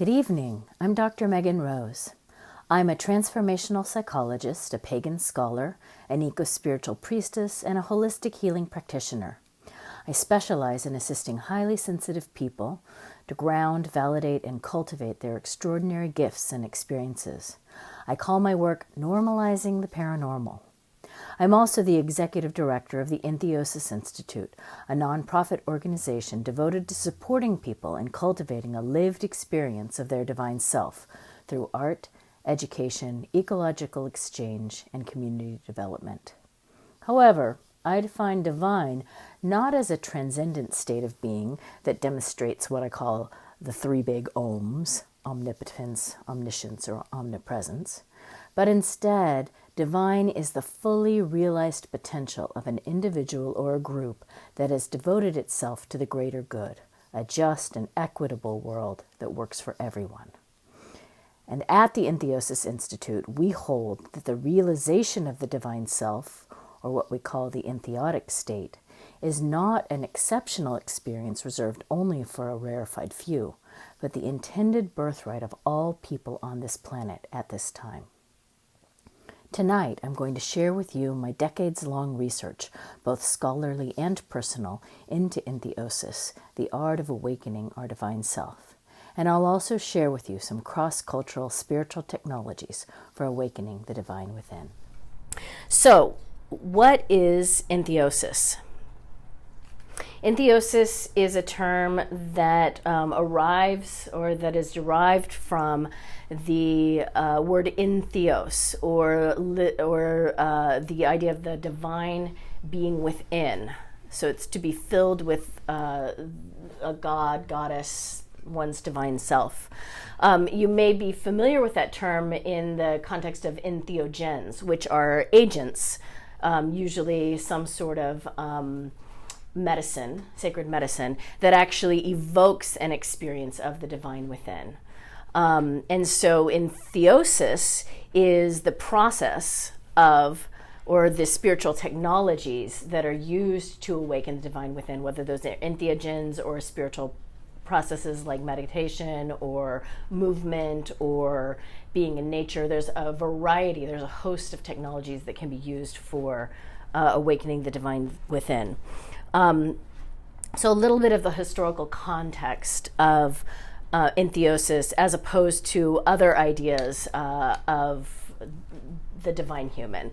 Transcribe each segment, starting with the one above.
Good evening. I'm Dr. Megan Rose. I'm a transformational psychologist, a pagan scholar, an eco-spiritual priestess, and a holistic healing practitioner. I specialize in assisting highly sensitive people to ground, validate, and cultivate their extraordinary gifts and experiences. I call my work Normalizing the Paranormal. I'm also the executive director of the Entheosis Institute, a nonprofit organization devoted to supporting people in cultivating a lived experience of their divine self through art, education, ecological exchange, and community development. However, I define divine not as a transcendent state of being that demonstrates what I call the three big ohms, omnipotence, omniscience, or omnipresence, but instead, divine is the fully realized potential of an individual or a group that has devoted itself to the greater good, a just and equitable world that works for everyone. And at the Entheosis Institute, we hold that the realization of the divine self, or what we call the entheotic state, is not an exceptional experience reserved only for a rarefied few, but the intended birthright of all people on this planet at this time. Tonight, I'm going to share with you my decades-long research, both scholarly and personal, into entheosis, the art of awakening our divine self. And I'll also share with you some cross-cultural spiritual technologies for awakening the divine within. So, what is entheosis? Entheosis is a term that that is derived from the word entheos, or the idea of the divine being within. So it's to be filled with a god, goddess, one's divine self. You may be familiar with that term in the context of entheogens, which are agents, usually some sort of medicine, sacred medicine, that actually evokes an experience of the divine within. And so entheosis is the process of, or the spiritual technologies that are used to awaken the divine within, whether those are entheogens or spiritual processes like meditation or movement or being in nature. There's a variety, there's a host of technologies that can be used for awakening the divine within. So a little bit of the historical context of entheosis as opposed to other ideas of the divine human,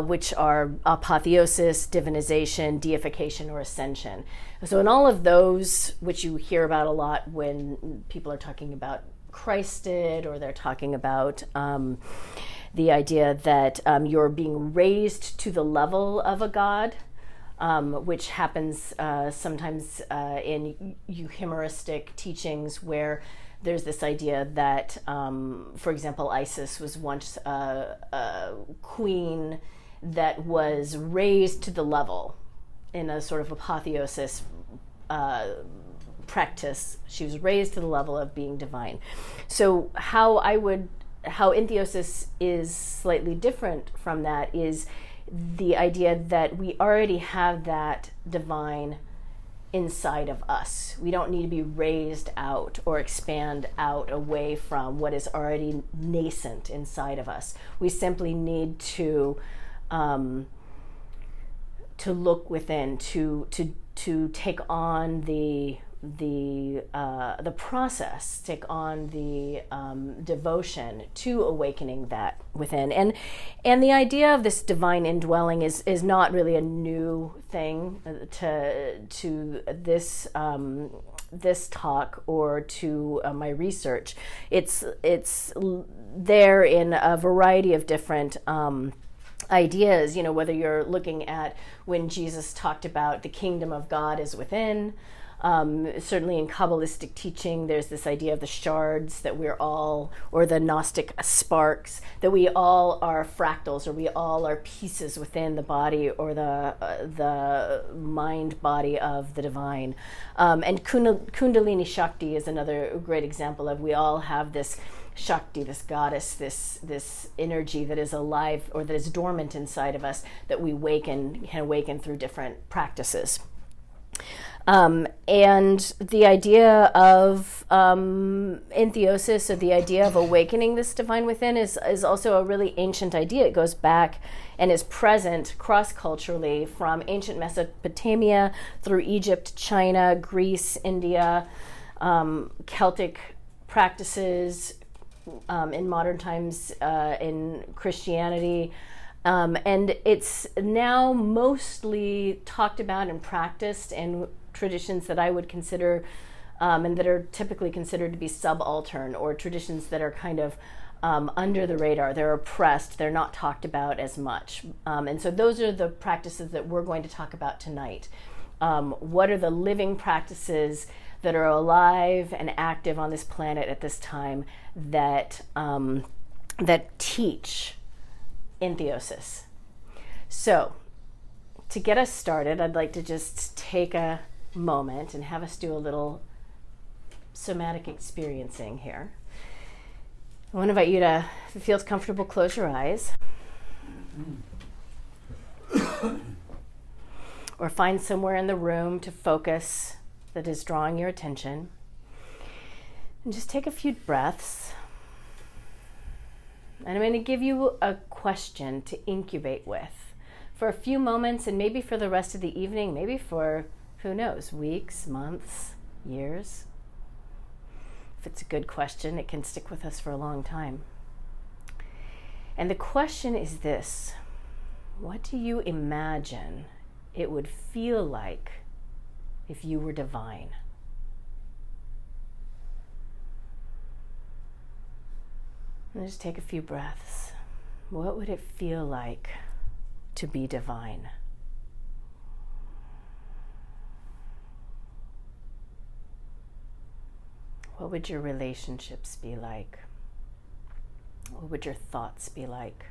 which are apotheosis, divinization, deification, or ascension. So in all of those, which you hear about a lot when people are talking about Christed, or they're talking about the idea that you're being raised to the level of a god, which happens sometimes in euhemeristic teachings, where there's this idea that, for example, Isis was once a queen that was raised to the level in a sort of apotheosis practice. She was raised to the level of being divine. So how entheosis is slightly different from that is the idea that we already have that divine inside of us. We don't need to be raised out or expand out away from what is already nascent inside of us. We simply need to look within, to take on the process, take on the devotion to awakening that within. And the idea of this divine indwelling is not really a new thing to this talk or to my research. It's there in a variety of different ideas, whether you're looking at when Jesus talked about the kingdom of God is within. Certainly in Kabbalistic teaching, there's this idea of the shards, that we're all, or the Gnostic sparks, that we all are fractals, or we all are pieces within the body or the mind body of the divine. And Kundalini Shakti is another great example of, we all have this Shakti, this goddess, this energy that is alive or that is dormant inside of us, that we can awaken through different practices. And the idea of entheosis, or the idea of awakening this divine within, is also a really ancient idea. It goes back and is present cross-culturally from ancient Mesopotamia through Egypt, China, Greece, India, Celtic practices, in modern times in Christianity. And it's now mostly talked about and practiced in traditions that I would consider, and that are typically considered to be subaltern, or traditions that are kind of under the radar. They're oppressed. They're not talked about as much. And so those are the practices that we're going to talk about tonight. What are the living practices that are alive and active on this planet at this time that that teach entheosis? So, to get us started, I'd like to just take a moment and have us do a little somatic experiencing here. I want to invite you to, if it feels comfortable, close your eyes. Or find somewhere in the room to focus that is drawing your attention. And just take a few breaths. And I'm going to give you a question to incubate with for a few moments, and maybe for the rest of the evening, maybe for, who knows, weeks, months, years. If it's a good question, it can stick with us for a long time. And the question is this: what do you imagine it would feel like if you were divine? And just take a few breaths. What would it feel like to be divine? What would your relationships be like? What would your thoughts be like?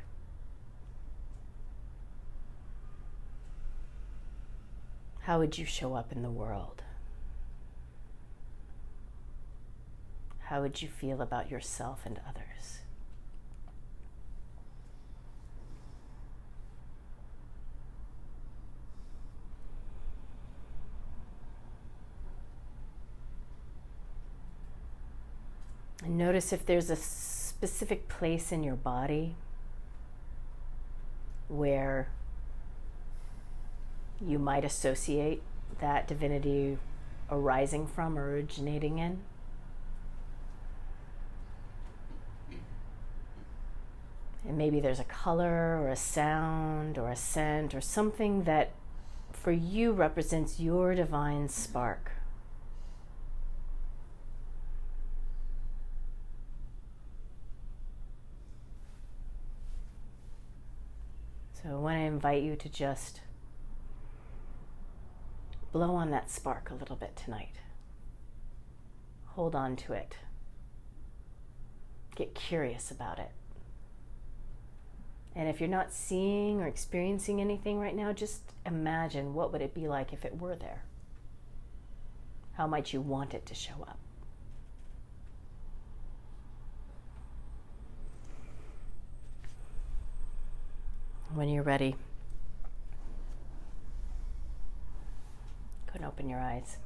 How would you show up in the world? How would you feel about yourself and others? And notice if there's a specific place in your body where you might associate that divinity arising from, or originating in. And maybe there's a color or a sound or a scent or something that for you represents your divine spark. So I want to invite you to just blow on that spark a little bit tonight. Hold on to it. Get curious about it. And if you're not seeing or experiencing anything right now, just imagine, what would it be like if it were there? How might you want it to show up? When you're ready, go and open your eyes.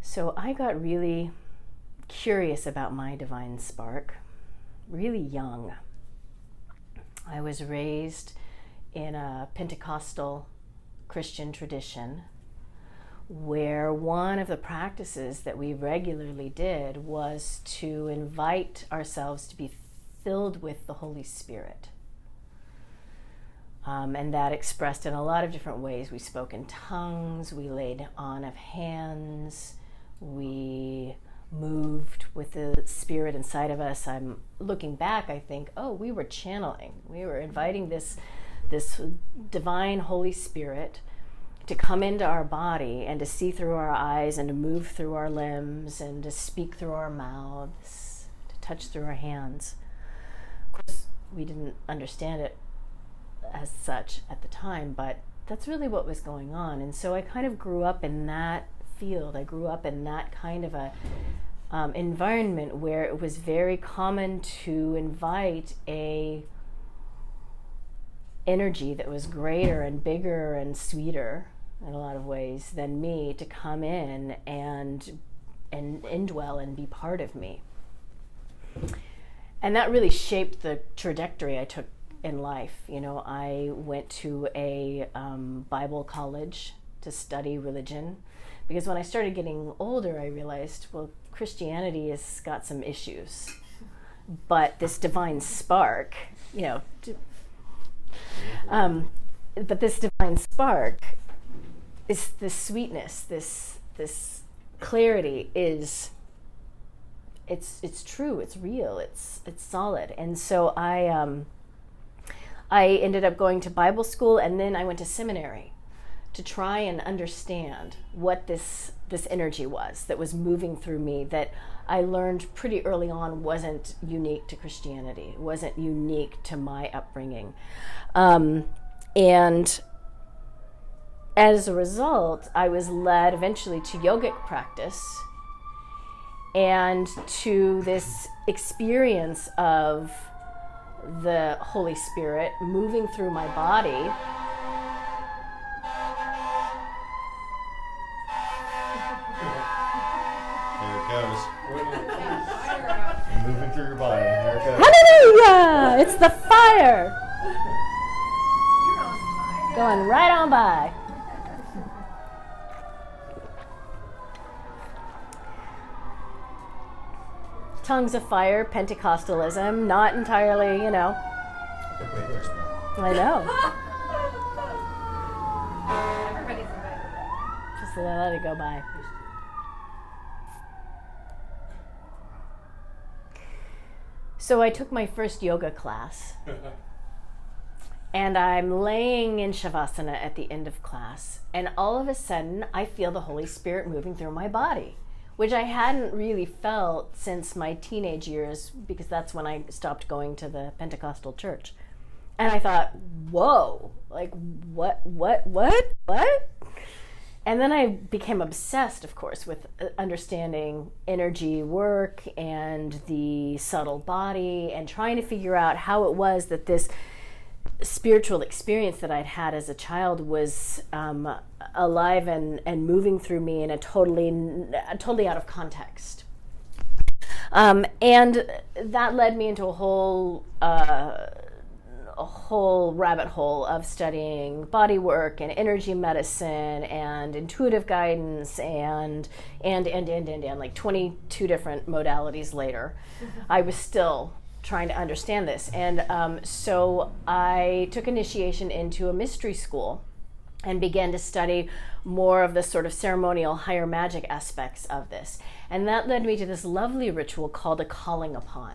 So I got really curious about my divine spark really young. I was raised in a Pentecostal Christian tradition where one of the practices that we regularly did was to invite ourselves to be filled with the Holy Spirit. And that expressed in a lot of different ways. We spoke in tongues, we laid on of hands, we moved with the Spirit inside of us. I'm looking back, I think, oh, we were channeling. We were inviting this divine Holy Spirit to come into our body and to see through our eyes and to move through our limbs and to speak through our mouths, to touch through our hands. Of course, we didn't understand it as such at the time, but that's really what was going on. And so I kind of grew up in that field. I grew up in that kind of a environment where it was very common to invite a energy that was greater and bigger and sweeter in a lot of ways than me to come in and indwell and be part of me. And that really shaped the trajectory I took in life. You know, I went to a Bible college to study religion, because when I started getting older, I realized, well, Christianity has got some issues, but this divine spark, you know, but this divine spark is this sweetness, this clarity is, it's true, it's real, it's solid. And so I ended up going to Bible school, and then I went to seminary to try and understand what this energy was that was moving through me, that I learned pretty early on wasn't unique to Christianity, wasn't unique to my upbringing. And as a result, I was led eventually to yogic practice and to this experience of the Holy Spirit moving through my body. Goes. Moving through your body. There it goes. Hallelujah! It's the fire! Going right on by. Tongues of fire, Pentecostalism, not entirely, you know. I know. Everybody's invited. Just let it go by. So I took my first yoga class, and I'm laying in Shavasana at the end of class, and all of a sudden I feel the Holy Spirit moving through my body, which I hadn't really felt since my teenage years, because that's when I stopped going to the Pentecostal church. And I thought, whoa, like what? And then I became obsessed, of course, with understanding energy work and the subtle body, and trying to figure out how it was that this spiritual experience that I'd had as a child was alive and moving through me in a totally out of context. And that led me into a whole rabbit hole of studying body work and energy medicine and intuitive guidance and like 22 different modalities later. I was still trying to understand this. And so I took initiation into a mystery school and began to study more of the sort of ceremonial higher magic aspects of this. And that led me to this lovely ritual called a calling upon.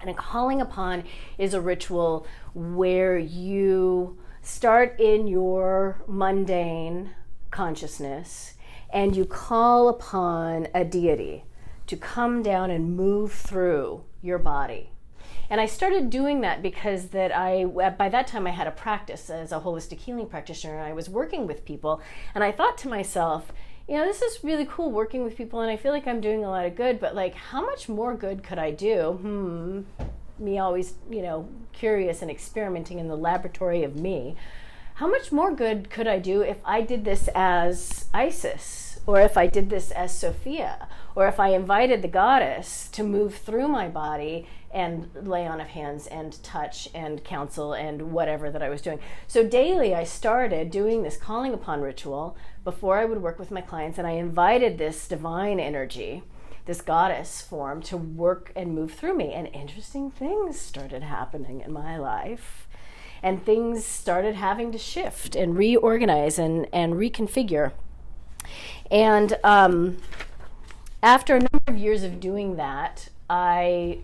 And a calling upon is a ritual where you start in your mundane consciousness and you call upon a deity to come down and move through your body. And I started doing that because by that time I had a practice as a holistic healing practitioner, and I was working with people, and I thought to myself, you know, this is really cool working with people, and I feel like I'm doing a lot of good, but like, how much more good could I do? Me always, you know, curious and experimenting in the laboratory of me. How much more good could I do if I did this as Isis, or if I did this as Sophia, or if I invited the goddess to move through my body and lay on of hands and touch and counsel and whatever that I was doing. So daily I started doing this calling upon ritual before I would work with my clients, and I invited this divine energy, this goddess form, to work and move through me. And interesting things started happening in my life, and things started having to shift and reorganize and reconfigure. And after a number of years of doing that, I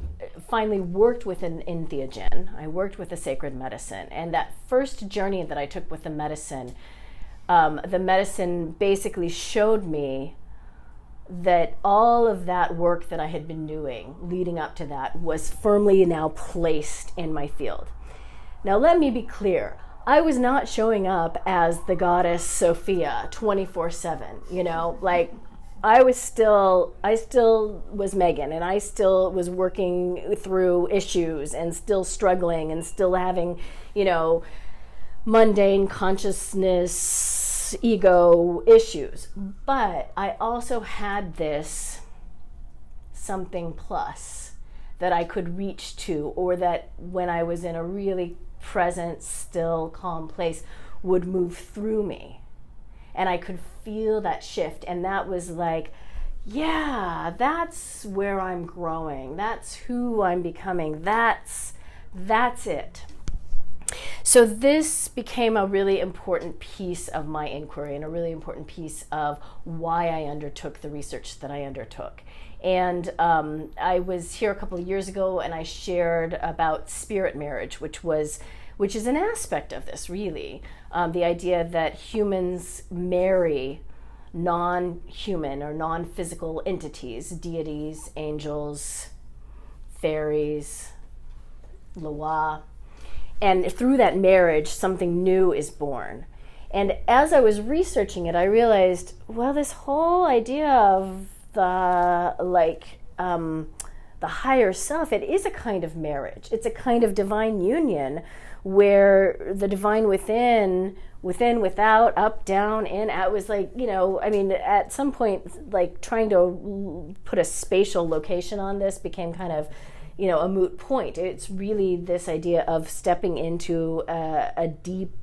finally worked with an entheogen. I worked with a sacred medicine. And that first journey that I took with the medicine basically showed me that all of that work that I had been doing leading up to that was firmly now placed in my field. Now let me be clear. I was not showing up as the goddess Sophia 24/7, you know, like I still was Megan, and I still was working through issues and still struggling and still having, mundane consciousness, ego issues. But I also had this something plus that I could reach to, or that when I was in a really present, still, calm place would move through me. And I could feel that shift, and that was like, yeah, that's where I'm growing. That's who I'm becoming. That's it. So this became a really important piece of my inquiry and a really important piece of why I undertook the research that I undertook. And I was here a couple of years ago, and I shared about spirit marriage, which is an aspect of this, really. The idea that humans marry non-human or non-physical entities, deities, angels, fairies, Loa. And through that marriage, something new is born. And as I was researching it, I realized, well, this whole idea of the higher self, it is a kind of marriage. It's a kind of divine union where the divine within, without, up, down, in, out was like, at some point, like trying to put a spatial location on this became kind of, a moot point. It's really this idea of stepping into a deep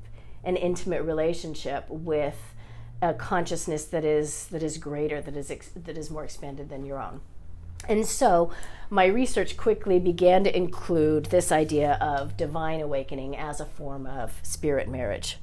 and intimate relationship with a consciousness that is greater, that is more expanded than your own. And so my research quickly began to include this idea of divine awakening as a form of spirit marriage.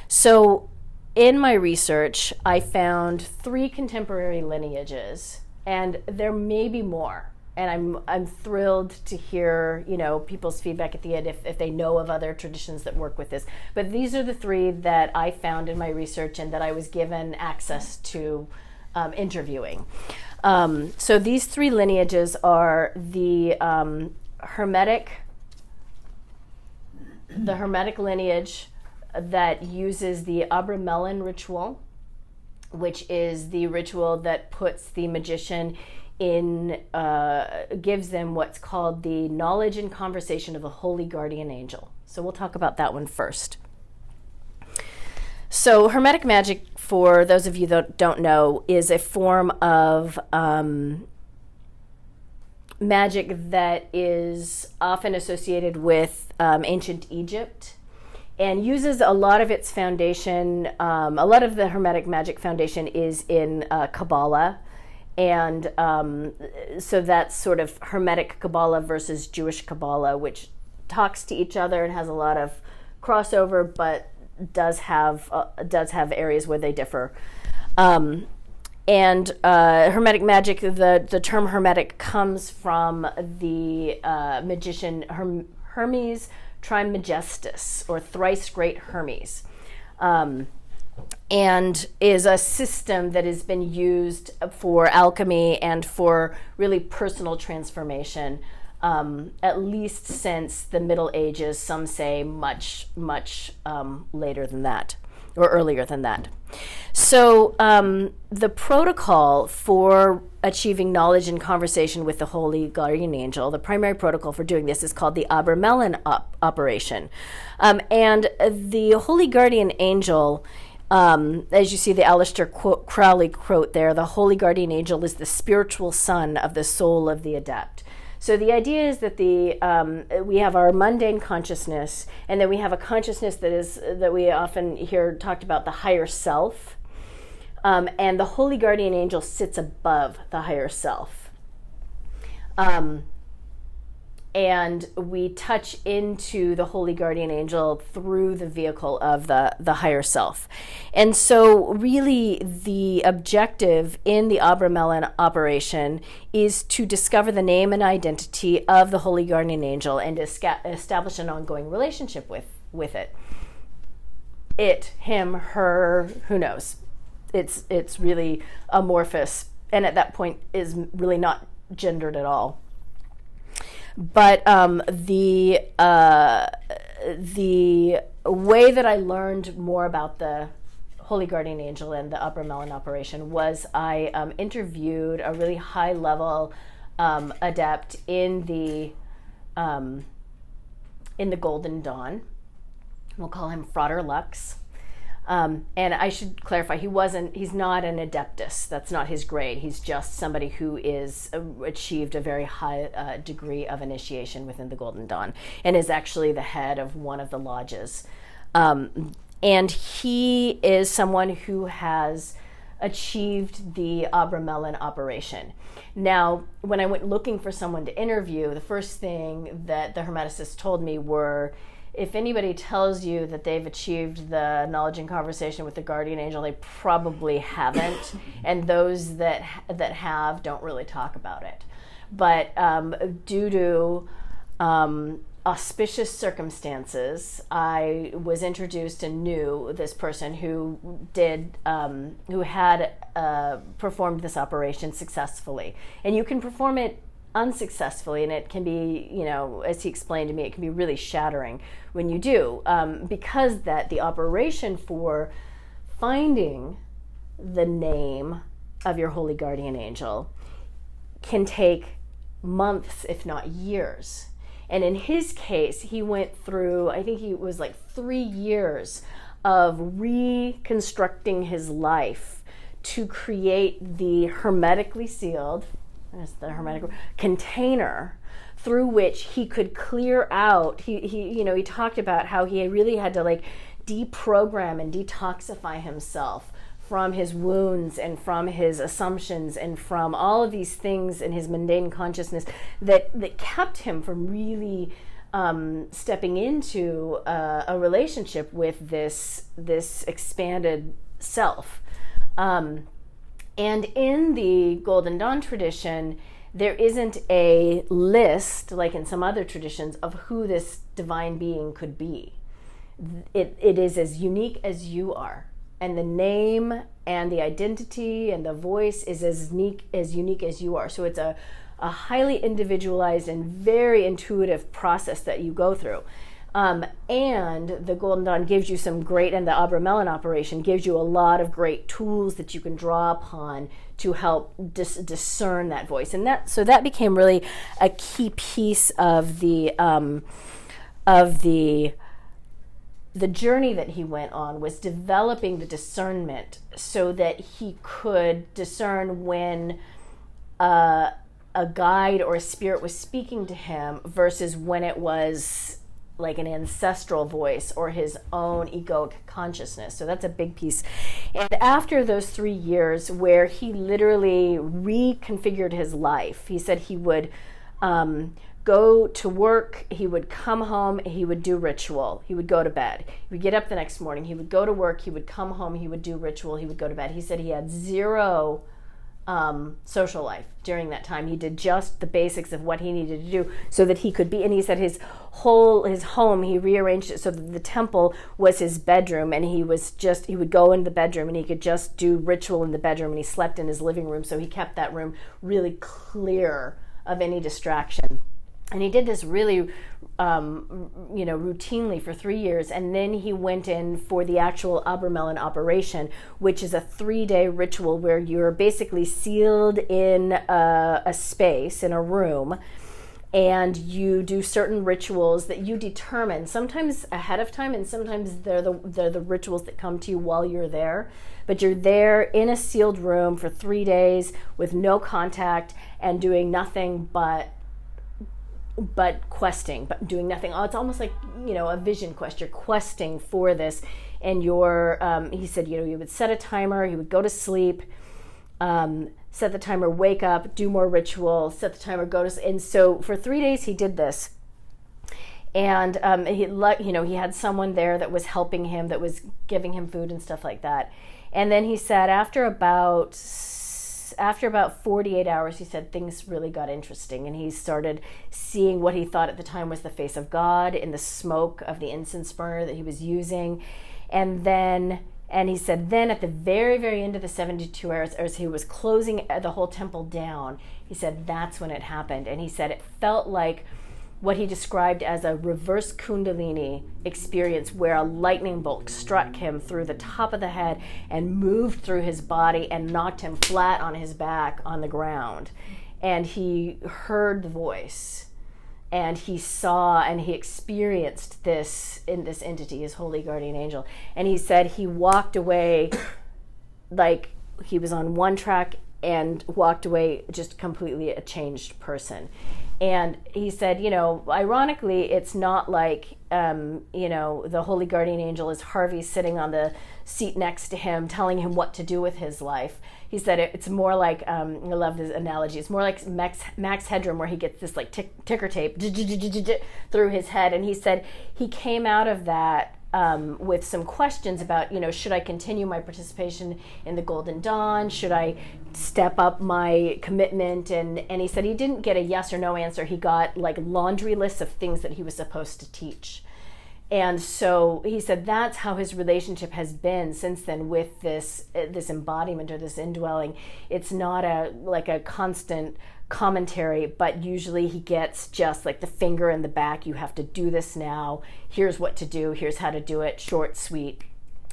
So in my research, I found 3 contemporary lineages, and there may be more. And I'm thrilled to hear, people's feedback at the end if they know of other traditions that work with this. But these are the 3 that I found in my research and that I was given access to interviewing. So these 3 lineages are the Hermetic lineage that uses the Abramelin ritual, which is the ritual that puts the magician gives them what's called the knowledge and conversation of the holy guardian angel. So we'll talk about that one first. So Hermetic magic, for those of you that don't know, is a form of magic that is often associated with ancient Egypt and uses a lot of its foundation, a lot of the Hermetic magic foundation is in Kabbalah. And so that's sort of Hermetic Kabbalah versus Jewish Kabbalah, which talks to each other and has a lot of crossover, but does have areas where they differ. And Hermetic magic, the term Hermetic comes from the magician Hermes Trismegistus, or thrice great Hermes. And is a system that has been used for alchemy and for really personal transformation, at least since the Middle Ages. Some say much later than that, or earlier than that. So the protocol for achieving knowledge and conversation with the Holy Guardian Angel, the primary protocol for doing this is called the Abramelin operation. And the Holy Guardian Angel, as you see the Aleister Crowley quote there, the Holy Guardian Angel is the spiritual son of the soul of the adept. So the idea is that we have our mundane consciousness, and then we have a consciousness that we often hear talked about, the higher self, and the Holy Guardian Angel sits above the higher self. And we touch into the Holy Guardian Angel through the vehicle of the higher self. And so really the objective in the Abramelin operation is to discover the name and identity of the Holy Guardian Angel and establish an ongoing relationship with it. It, him, her, who knows? It's really amorphous, and at that point is really not gendered at all. But the way that I learned more about the Holy Guardian Angel and the Upper Melon operation was I interviewed a really high level adept in the Golden Dawn. We'll call him Frater Lux. And I should clarify, he's not an adeptus. That's not his grade. He's just somebody who is achieved a very high degree of initiation within the Golden Dawn and is actually the head of one of the lodges. And he is someone who has achieved the Abramelin operation. Now, when I went looking for someone to interview, the first thing that the Hermeticists told me were, if anybody tells you that they've achieved the knowledge and conversation with the guardian angel, they probably haven't, and those that have don't really talk about it. But due to auspicious circumstances, I was introduced and knew this person who had performed this operation successfully. And you can perform it unsuccessfully, and it can be, as he explained to me, it can be really shattering when you do, because that the operation for finding the name of your holy guardian angel can take months, if not years. And in his case, he went through, I think it was like 3 years of reconstructing his life to create the hermetically sealed, that's the hermetic container through which he could clear out. He talked about how he really had to like deprogram and detoxify himself from his wounds and from his assumptions and from all of these things in his mundane consciousness that kept him from really stepping into a relationship with this expanded self. And in the Golden Dawn tradition, there isn't a list, like in some other traditions, of who this divine being could be. It is as unique as you are. And the name and the identity and the voice is as unique as you are. So it's a highly individualized and very intuitive process that you go through. And the Golden Dawn gives you some great, and the Abramelin operation gives you a lot of great tools that you can draw upon to help discern that voice. And that became really a key piece of the journey that he went on, was developing the discernment so that he could discern when a guide or a spirit was speaking to him versus when it was like an ancestral voice or his own egoic consciousness. So that's a big piece. And after those 3 years where he literally reconfigured his life, he said he would go to work, he would come home, he would do ritual, he would go to bed. He would get up the next morning, he would go to work, he would come home, he would do ritual, he would go to bed. He said he had zero social life during that time. He did just the basics of what he needed to do so that he could be, and he said his home, he rearranged it so that the temple was his bedroom, and he would go in the bedroom and he could just do ritual in the bedroom, and he slept in his living room, so he kept that room really clear of any distraction. And he did this really, routinely for 3 years. And then he went in for the actual Abramelin operation, which is a 3-day ritual where you're basically sealed in a space, in a room, and you do certain rituals that you determine, sometimes ahead of time, and sometimes they're the rituals that come to you while you're there. But you're there in a sealed room for 3 days with no contact and doing nothing but questing, but doing nothing. It's almost like, a vision quest. You're questing for this, and he said, you would set a timer, you would go to sleep, set the timer, wake up, do more ritual, set the timer, go to sleep. And so for 3 days he did this. And he had someone there that was helping him, that was giving him food and stuff like that. And then he said after about 48 hours, he said things really got interesting, and he started seeing what he thought at the time was the face of God in the smoke of the incense burner that he was using. And he said then at the very, very end of the 72 hours, as he was closing the whole temple down, he said that's when it happened. And he said it felt like what he described as a reverse kundalini experience where a lightning bolt struck him through the top of the head and moved through his body and knocked him flat on his back on the ground. And he heard the voice, and he saw and he experienced this in this entity, his holy guardian angel. And he said he walked away like he was on one track and walked away just completely a changed person. And he said, ironically, it's not like, the holy guardian angel is Harvey sitting on the seat next to him, telling him what to do with his life. He said it's more like, I love this analogy, it's more like Max Headroom, where he gets this like ticker tape through his head. And he said he came out of that with some questions about, should I continue my participation in the Golden Dawn? Should I step up my commitment? And he said he didn't get a yes or no answer. He got like laundry lists of things that he was supposed to teach. And so he said that's how his relationship has been since then with this embodiment or this indwelling. It's not a constant commentary, but usually he gets just like the finger in the back. You have to do this now. Here's what to do. Here's how to do it. Short, sweet.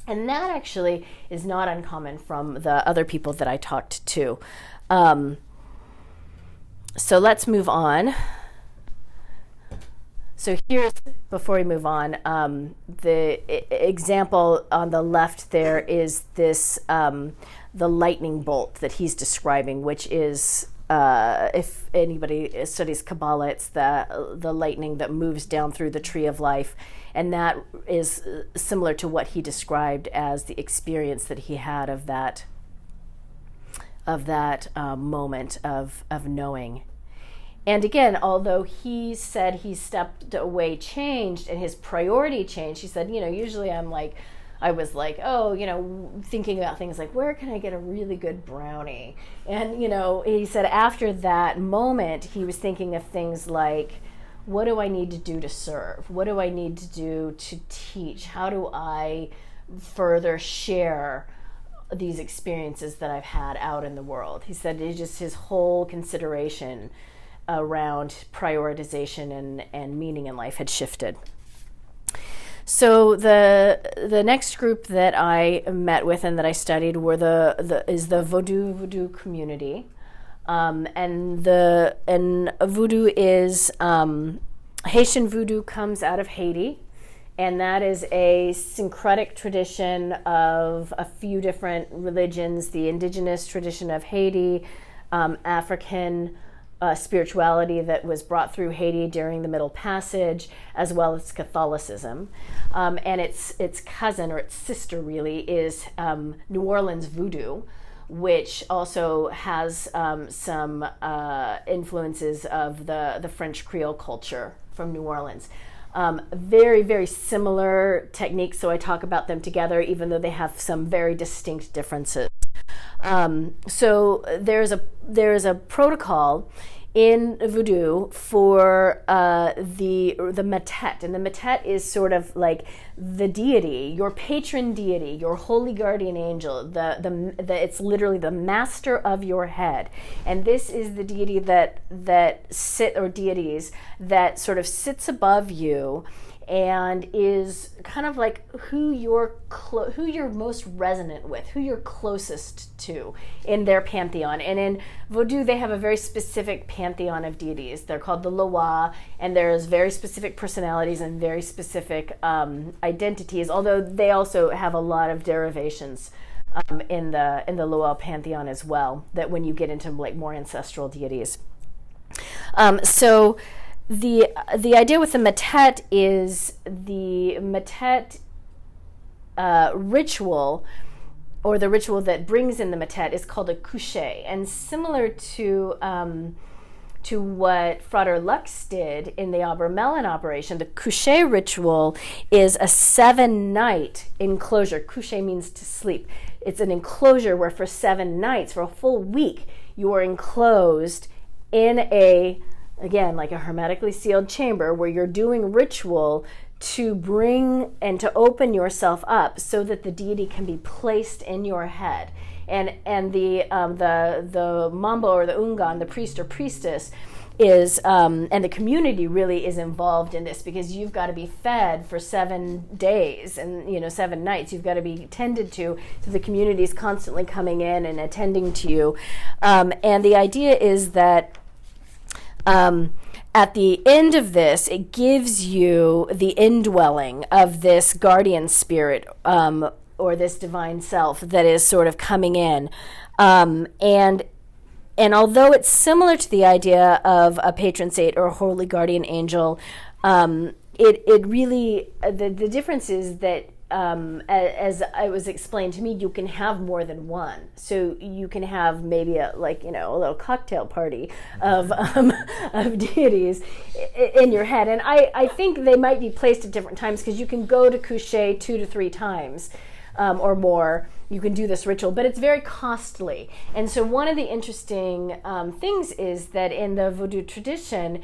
And that actually is not uncommon from the other people that I talked to. So let's move on. So here's, before we move on, the example on the left there is this, the lightning bolt that he's describing, which is, if anybody studies Kabbalah, it's the lightning that moves down through the tree of life. And that is similar to what he described as the experience that he had of that moment of knowing. And again, although he said he stepped away changed and his priority changed, he said, usually I was like, thinking about things like, where can I get a really good brownie? And, he said after that moment, he was thinking of things like, what do I need to do to serve? What do I need to do to teach? How do I further share these experiences that I've had out in the world? He said it's just his whole consideration around prioritization and meaning in life had shifted. So the next group that I met with and that I studied were is the voodoo community, and voodoo is Haitian voodoo comes out of Haiti, and that is a syncretic tradition of a few different religions: the indigenous tradition of Haiti, African spirituality that was brought through Haiti during the Middle Passage, as well as Catholicism. And its cousin, or its sister really, is New Orleans voodoo, which also has some influences of the French Creole culture from New Orleans. Very, very similar techniques, so I talk about them together, even though they have some very distinct differences. So there's a protocol in voodoo for the matet, and the matet is sort of like the deity, your patron deity, your holy guardian angel. It's literally the master of your head, and this is the deity deities that sort of sits above you and is kind of like who you're most resonant with, who you're closest to in their pantheon. And in Vodou, they have a very specific pantheon of deities. They're called the Loa, and there's very specific personalities and very specific identities, although they also have a lot of derivations in the Loa pantheon as well, that when you get into like more ancestral deities. So the idea with the matet is the matet ritual, or the ritual that brings in the matet, is called a coucher, and similar to what Frater Lux did in the Abermelin operation. The coucher ritual is a 7-night enclosure. Coucher means to sleep. It's an enclosure where for 7 nights, for a full week, you are enclosed in again, like a hermetically sealed chamber where you're doing ritual to bring and to open yourself up so that the deity can be placed in your head. And the mambo or the ungan, the priest or priestess, is, and the community really is involved in this, because you've got to be fed for 7 days and 7 nights. You've got to be tended to, so the community is constantly coming in and attending to you. And the idea is that at the end of this, it gives you the indwelling of this guardian spirit, or this divine self that is sort of coming in. And although it's similar to the idea of a patron saint or a holy guardian angel, it really, the difference is that, as it was explained to me, you can have more than one. So you can have maybe a little cocktail party of deities in your head. And I think they might be placed at different times, because you can go to coucher 2 to 3 times or more. You can do this ritual, but it's very costly. And so one of the interesting things is that in the Vodou tradition,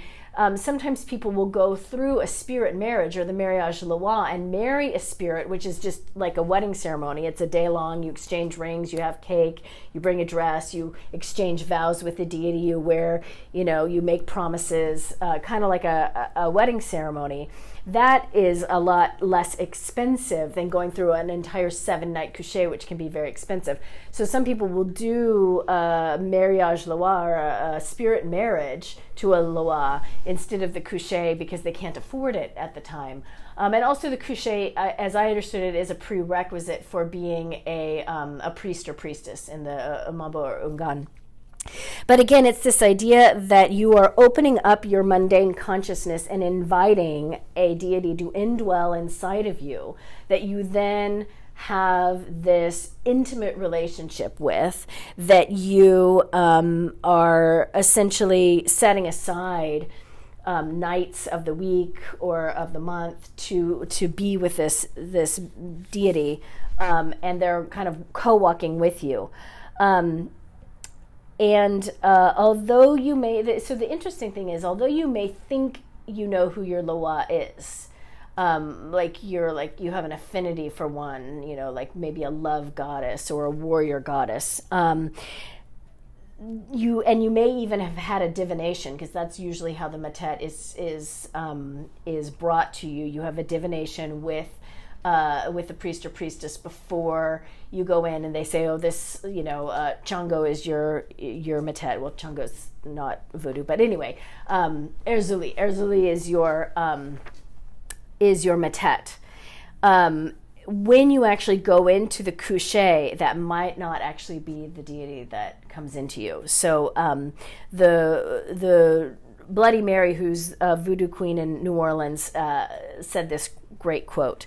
sometimes people will go through a spirit marriage, or the mariage loa, and marry a spirit, which is just like a wedding ceremony. It's a day long. You exchange rings, you have cake, you bring a dress, you exchange vows with the deity, you wear, you make promises, kind of like a wedding ceremony. That is a lot less expensive than going through an entire 7-night coucher, which can be very expensive. So some people will do a mariage loa, or a spirit marriage to a loa, instead of the coucher, because they can't afford it at the time. And also the coucher, as I understood it, is a prerequisite for being a priest or priestess in the Mambo or Ungan. But again, it's this idea that you are opening up your mundane consciousness and inviting a deity to indwell inside of you, that you then have this intimate relationship with, that you are essentially setting aside nights of the week or of the month to be with this deity, and they're kind of co-walking with you. And although you may, so the interesting thing is, although you may think you know who your loa is, you have an affinity for one, like maybe a love goddess or a warrior goddess, you may even have had a divination, because that's usually how the matet is brought to you. You have a divination with the priest or priestess before you go in, and they say, oh, this, Chango is your matet. Well, Chango's not voodoo, but anyway, Erzuli is your matet. When you actually go into the coucher, that might not actually be the deity that comes into you. So the Bloody Mary, who's a voodoo queen in New Orleans, said this great quote.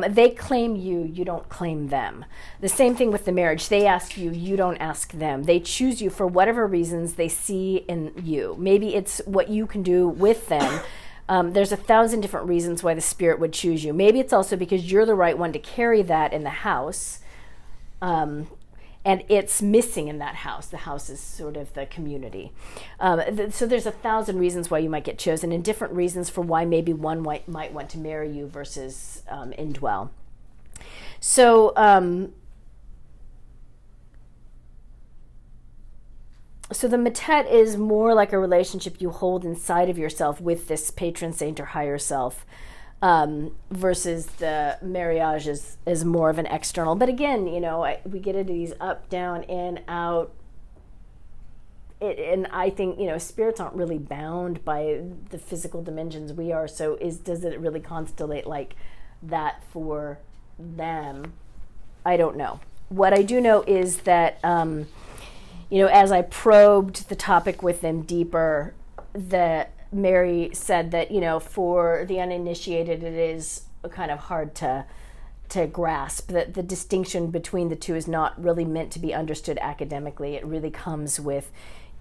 They claim you, you don't claim them. The same thing with the marriage. They ask you, you don't ask them. They choose you for whatever reasons they see in you. Maybe it's what you can do with them. There's 1,000 different reasons why the spirit would choose you. Maybe it's also because you're the right one to carry that in the house. And it's missing in that house. The house is sort of the community. So there's 1,000 reasons why you might get chosen, and different reasons for why maybe one might want to marry you versus indwell. So the matet is more like a relationship you hold inside of yourself with this patron saint or higher self, versus the mariage is more of an external. But again, we get into these up, down, in, out. And I think, spirits aren't really bound by the physical dimensions we are. So does it really constellate like that for them? I don't know. What I do know is that, as I probed the topic with them deeper, that Mary said that, for the uninitiated, it is kind of hard to grasp, that the distinction between the two is not really meant to be understood academically. It really comes with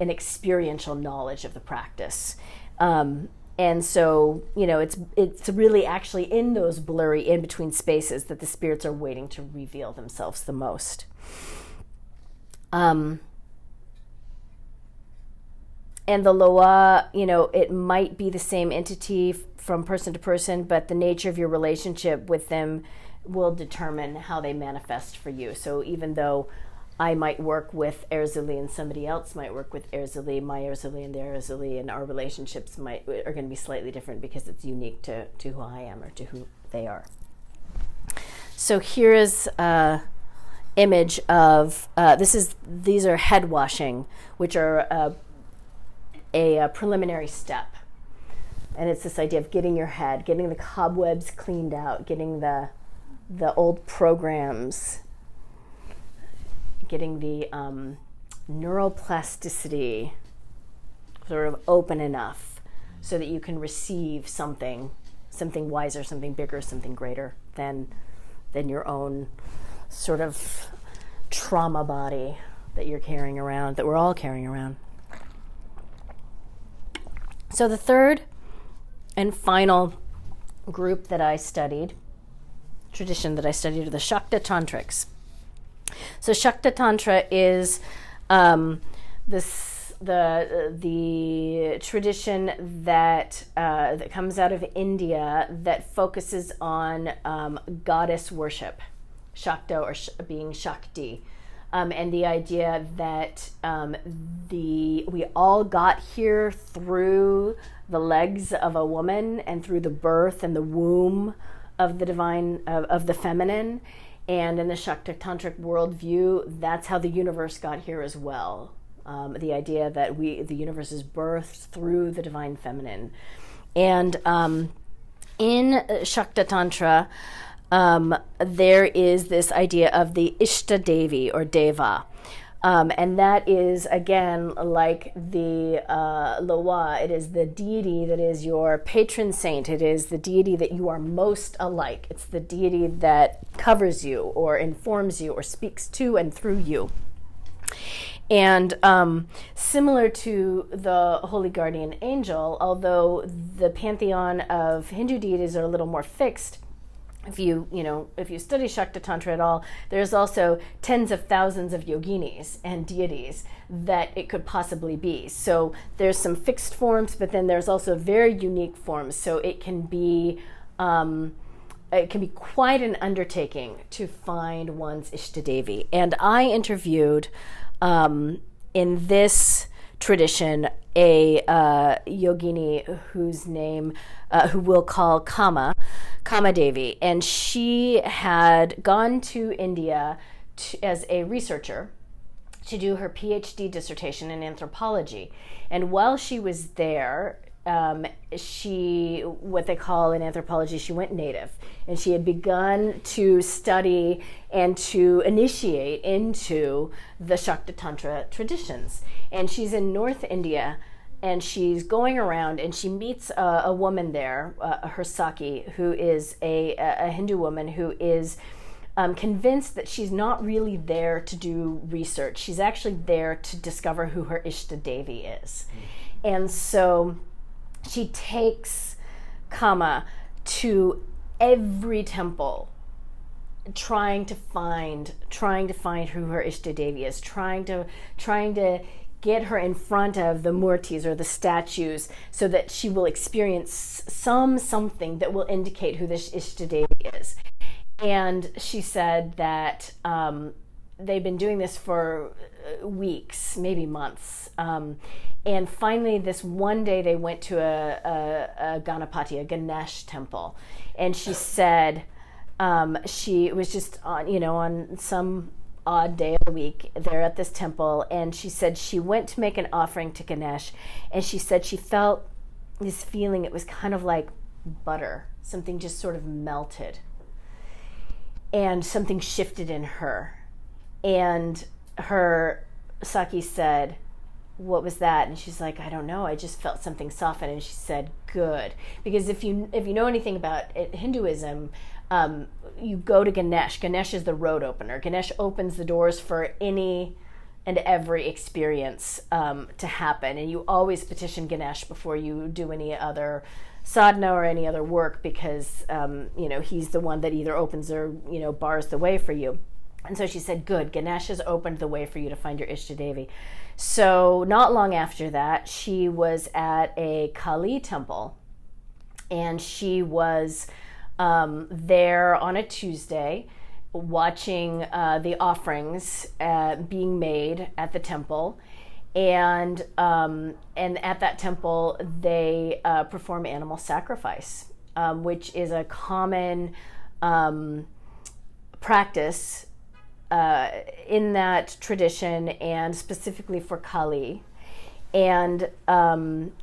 an experiential knowledge of the practice. And so, it's really actually in those blurry in-between spaces that the spirits are waiting to reveal themselves the most. And the loa, it might be the same entity from person to person, but the nature of your relationship with them will determine how they manifest for you. So even though I might work with Erzuli and somebody else might work with Erzuli, my Erzuli and their Erzuli, and our relationships are going to be slightly different because it's unique to who I am or to who they are. So here is an image of, these are head washing, which are a preliminary step. And it's this idea of getting your head, getting the cobwebs cleaned out, getting the old programs, getting the neuroplasticity sort of open enough so that you can receive something wiser, something bigger, something greater than your own sort of trauma body that you're carrying around, that we're all carrying around. So the third and final group that I studied, tradition that I studied, are the Shakta Tantrics. So Shakta Tantra is the tradition that comes out of India that focuses on goddess worship, Shakta or being Shakti, and the idea that we all got here through the legs of a woman and through the birth and the womb of the divine, of the feminine. And in the Shakta Tantric worldview, that's how the universe got here as well. The idea that the universe is birthed through the divine feminine. And in Shakta Tantra, there is this idea of the Ishta Devi or Deva. And that is, again, like the Loa, it is the deity that is your patron saint. It is the deity that you are most alike. It's the deity that covers you or informs you or speaks to and through you. And similar to the holy guardian angel, although the pantheon of Hindu deities are a little more fixed, if you study Shakta Tantra at all, there's also tens of thousands of yoginis and deities that it could possibly be. So there's some fixed forms, but then there's also very unique forms. So it can be quite an undertaking to find one's Ishtadevi. And I interviewed in this tradition a yogini whose name, who we'll call Kama Devi, and she had gone to India as a researcher to do her PhD dissertation in anthropology. And while she was there, what they call in anthropology, she went native, and she had begun to study and to initiate into the Shakta Tantra traditions. And she's in North India, and she's going around, and she meets a woman there, her Saki, who is a Hindu woman who is convinced that she's not really there to do research. She's actually there to discover who her Ishta Devi is. And so she takes Kama to every temple, trying to find who her Ishta Devi is, trying to get her in front of the murtis or the statues so that she will experience something that will indicate who this Ishta Devi is. And she said that they've been doing this for weeks, maybe months. And finally, this one day, they went to a Ganapati, a Ganesh temple. And she said she was just on some odd day of the week there at this temple. And she said she went to make an offering to Ganesh. And she said she felt this feeling, it was kind of like butter. Something just sort of melted. And something shifted in her. And her Saki said, "What was that?" And she's like, "I don't know. I just felt something soften." And she said, "Good." Because if you know anything about Hinduism, you go to Ganesh. Ganesh is the road opener. Ganesh opens the doors for any and every experience to happen. And you always petition Ganesh before you do any other sadhana or any other work, because he's the one that either opens or bars the way for you. And so she said, "Good, Ganesh has opened the way for you to find your Ishta Devi." So not long after that, she was at a Kali temple, and she was there on a Tuesday, watching the offerings being made at the temple, and at that temple they perform animal sacrifice, which is a common practice in that tradition, and specifically for Kali, and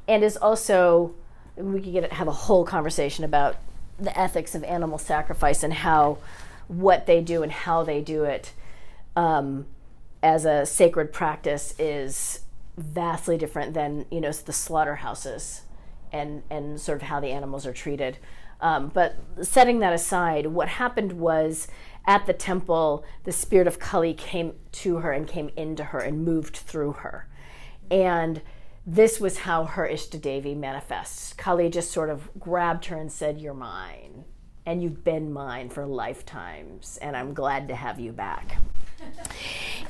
is also, we could have a whole conversation about the ethics of animal sacrifice and what they do and how they do it as a sacred practice is vastly different than the slaughterhouses and sort of how the animals are treated. But setting that aside, what happened was at the temple, the spirit of Kali came to her and came into her and moved through her. And this was how her Ishtadevi manifests. Kali just sort of grabbed her and said, "You're mine, and you've been mine for lifetimes, and I'm glad to have you back."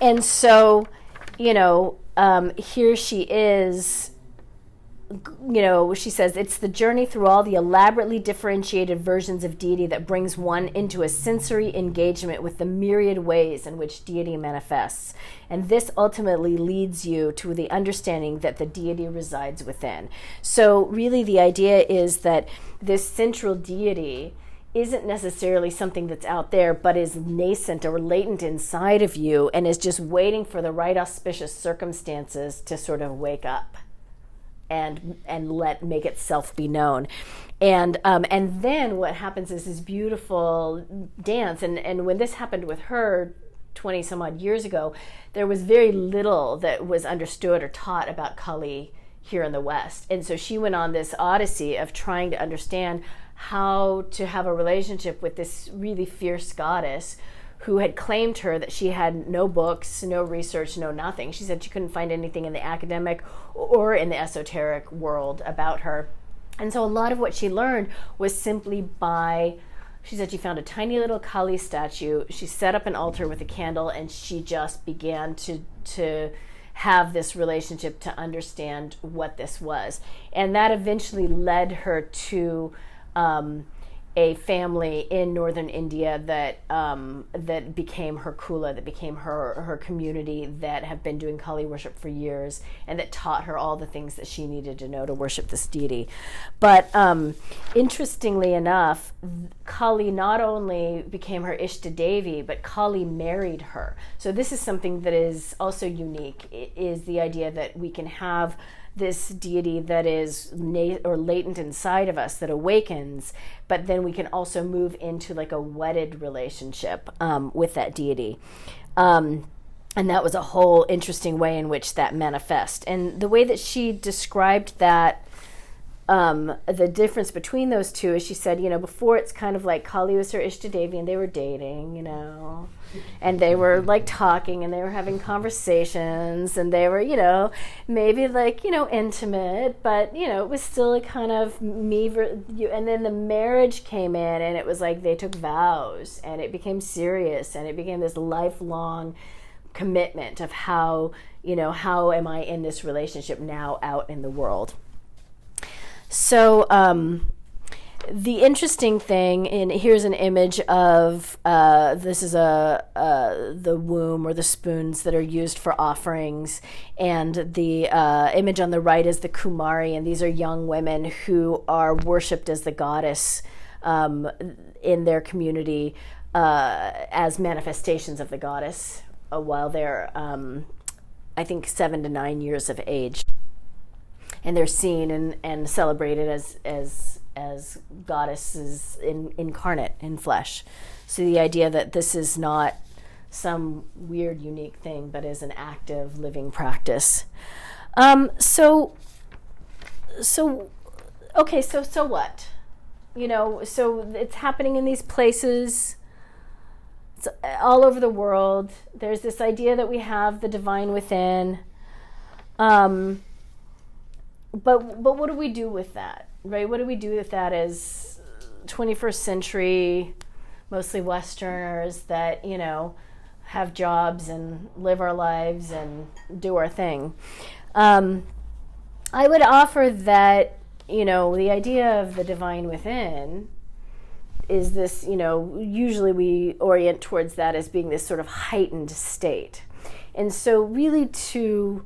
And so, here she is. She says, it's the journey through all the elaborately differentiated versions of deity that brings one into a sensory engagement with the myriad ways in which deity manifests. And this ultimately leads you to the understanding that the deity resides within. So really the idea is that this central deity isn't necessarily something that's out there, but is nascent or latent inside of you and is just waiting for the right auspicious circumstances to sort of wake up and make itself be known. And then what happens is this beautiful dance. And when this happened with her 20 some odd years ago, there was very little that was understood or taught about Kali here in the West. And so she went on this odyssey of trying to understand how to have a relationship with this really fierce goddess who had claimed her that she had no books, no research, no nothing. She said she couldn't find anything in the academic or in the esoteric world about her. And so a lot of what she learned was simply she said she found a tiny little Kali statue, she set up an altar with a candle, and she just began to have this relationship to understand what this was. And that eventually led her to a family in northern India that became her kula, that became her community, that have been doing Kali worship for years, and that taught her all the things that she needed to know to worship this deity. But interestingly enough, Kali not only became her Ishtadevi, but Kali married her. So this is something that is also unique, is the idea that we can have this deity that is latent inside of us that awakens, but then we can also move into like a wedded relationship with that deity. And that was a whole interesting way in which that manifests. And the way that she described that, the difference between those two is she said, before it's kind of like Kali was her Ishtadevi and they were dating, and they were like talking and they were having conversations and they were, maybe like, intimate, but, it was still a kind of and then the marriage came in and it was like they took vows and it became serious and it became this lifelong commitment of how am I in this relationship now out in the world. So the interesting thing, and here's an image of this is the womb or the spoons that are used for offerings, and the image on the right is the Kumari, and these are young women who are worshipped as the goddess in their community as manifestations of the goddess while they're I think 7 to 9 years of age. And they're seen and celebrated as goddesses incarnate in flesh. So the idea that this is not some weird, unique thing, but is an active, living practice. So what? So it's happening in these places. It's all over the world. There's this idea that we have the divine within. But what do we do with that, right? What do we do with that as 21st century, mostly Westerners that, have jobs and live our lives and do our thing? I would offer that, the idea of the divine within is this, usually we orient towards that as being this sort of heightened state. And so really to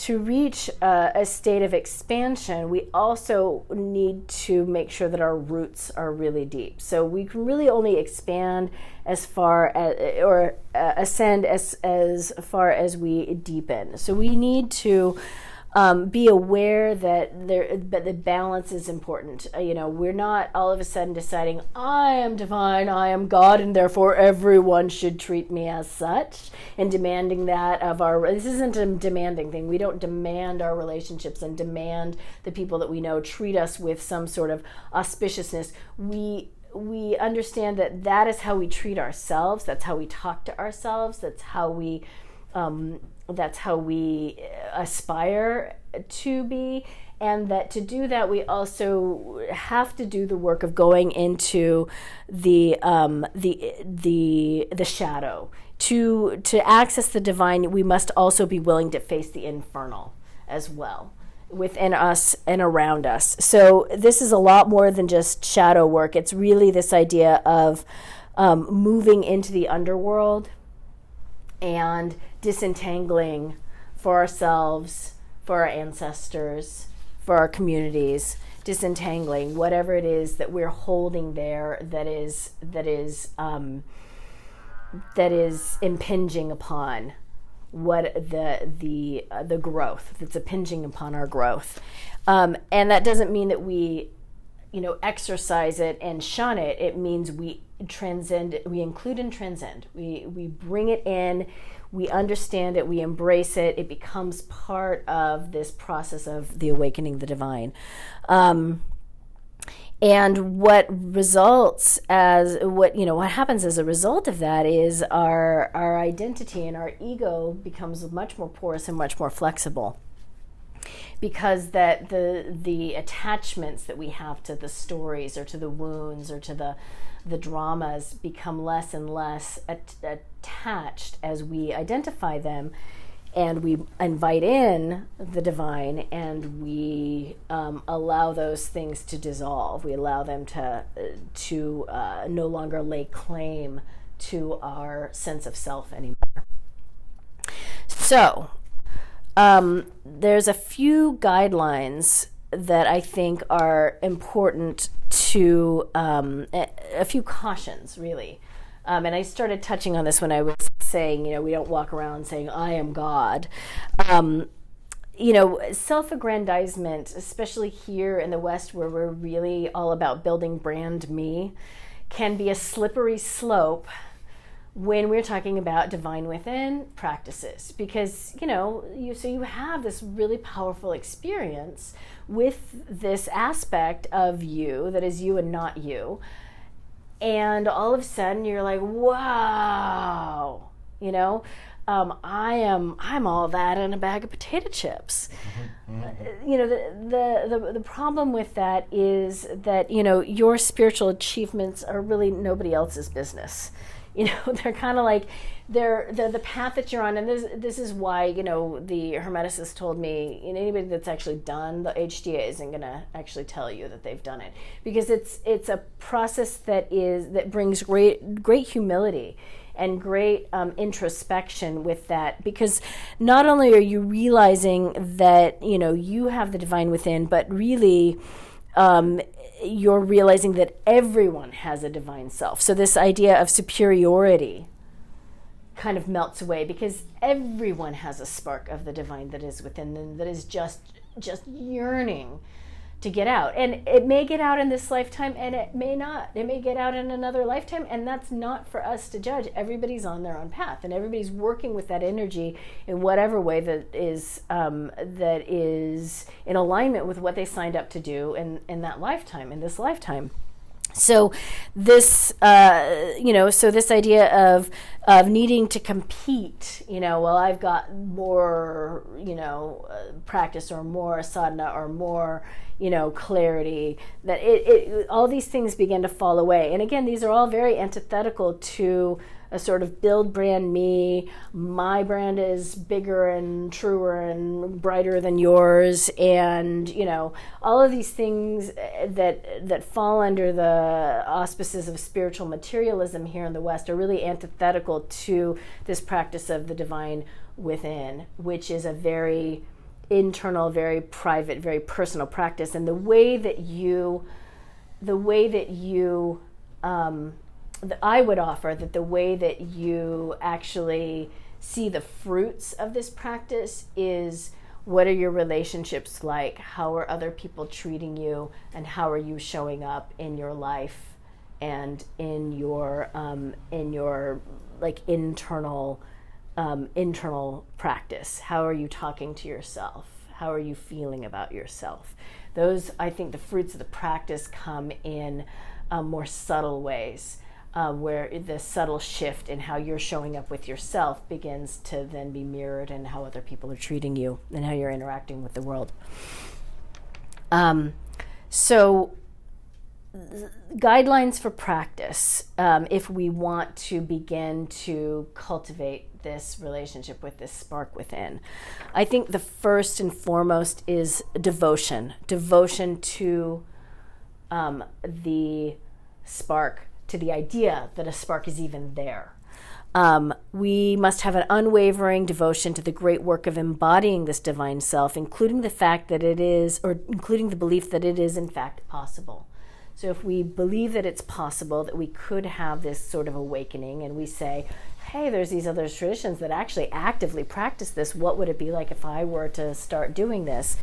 reach a state of expansion, we also need to make sure that our roots are really deep. So we can really only expand as far as, or ascend as far as we deepen. So we need to be aware that the balance is important. We're not all of a sudden deciding, I am divine, I am God, and therefore everyone should treat me as such, and demanding that of this isn't a demanding thing. We don't demand our relationships and demand the people that we know treat us with some sort of auspiciousness. We understand that is how we treat ourselves, that's how we talk to ourselves, that's how we aspire to be, and that to do that we also have to do the work of going into the shadow. To access the divine, we must also be willing to face the infernal as well, within us and around us. So this is a lot more than just shadow work. It's really this idea of moving into the underworld and disentangling for ourselves, for our ancestors, for our communities, disentangling whatever it is that we're holding there that is impinging upon what the growth that's impinging upon our growth, and that doesn't mean that we exercise it and shun it. It means we transcend, we include and transcend. We bring it in, we understand it, we embrace it. It becomes part of this process of the awakening the divine. And what happens as a result of that is our identity and our ego becomes much more porous and much more flexible, because that the attachments that we have to the stories or to the wounds or to the dramas become less and less attached as we identify them, and we invite in the divine, and we allow those things to dissolve. We allow them to no longer lay claim to our sense of self anymore. So there's a few guidelines that I think are important to, a few cautions, really. And I started touching on this when I was saying, we don't walk around saying, I am God. Self-aggrandizement, especially here in the West, where we're really all about building brand me, can be a slippery slope when we're talking about divine within practices, because you have this really powerful experience with this aspect of you that is you and not you, and all of a sudden you're like, wow, I'm all that in a bag of potato chips. The problem with that is that your spiritual achievements are really nobody else's business. They're kind of like they're the path that you're on, and this is why the Hermeticists told me, anybody that's actually done the HDA isn't going to actually tell you that they've done it, because it's a process that brings great humility and great introspection with that, because not only are you realizing that you have the divine within, but really you're realizing that everyone has a divine self. So this idea of superiority kind of melts away, because everyone has a spark of the divine that is within them, that is just yearning to get out. And it may get out in this lifetime, and it may not. It may get out in another lifetime, and that's not for us to judge. Everybody's on their own path, and everybody's working with that energy in whatever way that is in alignment with what they signed up to do in that lifetime, in this lifetime. So this, so this idea of needing to compete, well, I've got more, practice or more sadhana or more, clarity, that it all these things begin to fall away. And again, these are all very antithetical to a sort of build brand me. My brand is bigger and truer and brighter than yours, and all of these things that fall under the auspices of spiritual materialism here in the West are really antithetical to this practice of the divine within, which is a very internal, very private, very personal practice. And the way that I would offer that the way that you actually see the fruits of this practice is, what are your relationships like? How are other people treating you? And how are you showing up in your life and in your like internal practice? How are you talking to yourself? How are you feeling about yourself? Those, I think, the fruits of the practice come in more subtle ways, where the subtle shift in how you're showing up with yourself begins to then be mirrored in how other people are treating you and how you're interacting with the world. So guidelines for practice, if we want to begin to cultivate this relationship with this spark within. I think the first and foremost is devotion to the spark, to the idea that a spark is even there. We must have an unwavering devotion to the great work of embodying this divine self, including the fact that it is, or including the belief that it is in fact possible. So if we believe that it's possible, that we could have this sort of awakening, and we say, hey, there's these other traditions that actually actively practice this, what would it be like if I were to start doing this?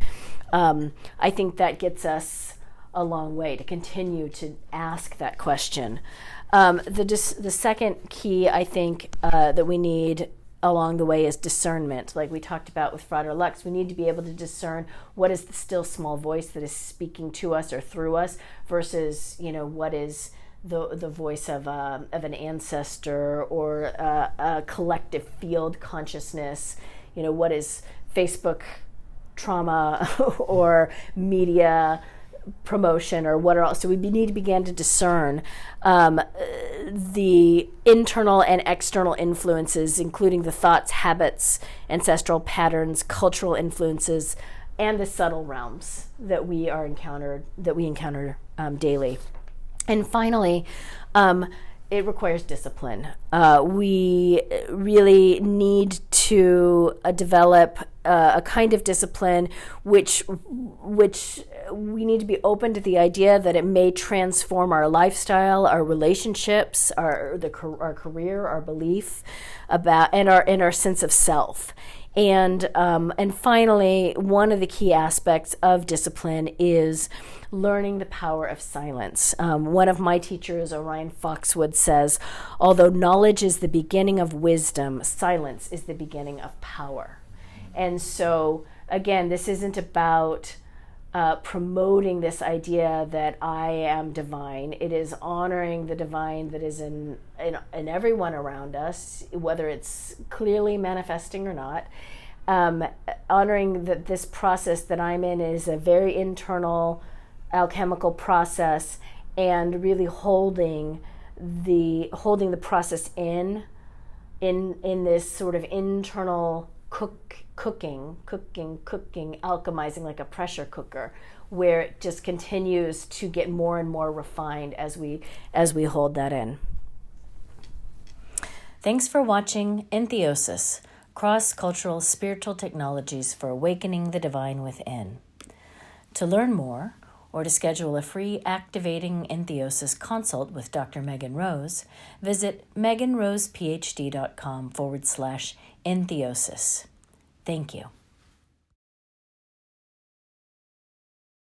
I think that gets us a long way to continue to ask that question. The second key, I think, that we need along the way is discernment. Like we talked about with Frater Lux, we need to be able to discern what is the still small voice that is speaking to us or through us versus, what is the voice of an ancestor or a collective field consciousness. What is Facebook trauma or media promotion or what else. So we need to begin to discern the internal and external influences, including the thoughts, habits, ancestral patterns, cultural influences, and the subtle realms that we encounter daily. And finally, it requires discipline. We really need to develop a kind of discipline which we need to be open to the idea that it may transform our lifestyle, our relationships, our career, our belief about, and our sense of self. And finally, one of the key aspects of discipline is learning the power of silence. One of my teachers, Orion Foxwood, says, although knowledge is the beginning of wisdom, silence is the beginning of power. And so, again, this isn't about promoting this idea that I am divine. It is honoring the divine that is in everyone around us, whether it's clearly manifesting or not. Honoring that this process that I'm in is a very internal alchemical process, and really holding the process in this sort of internal cooking, alchemizing like a pressure cooker, where it just continues to get more and more refined as we hold that in. Thanks for watching Entheosis, Cross-Cultural Spiritual Technologies for Awakening the Divine Within. To learn more, or to schedule a free Activating Entheosis consult with Dr. Megan Rose, visit meganrosephd.com/entheosis. Thank you.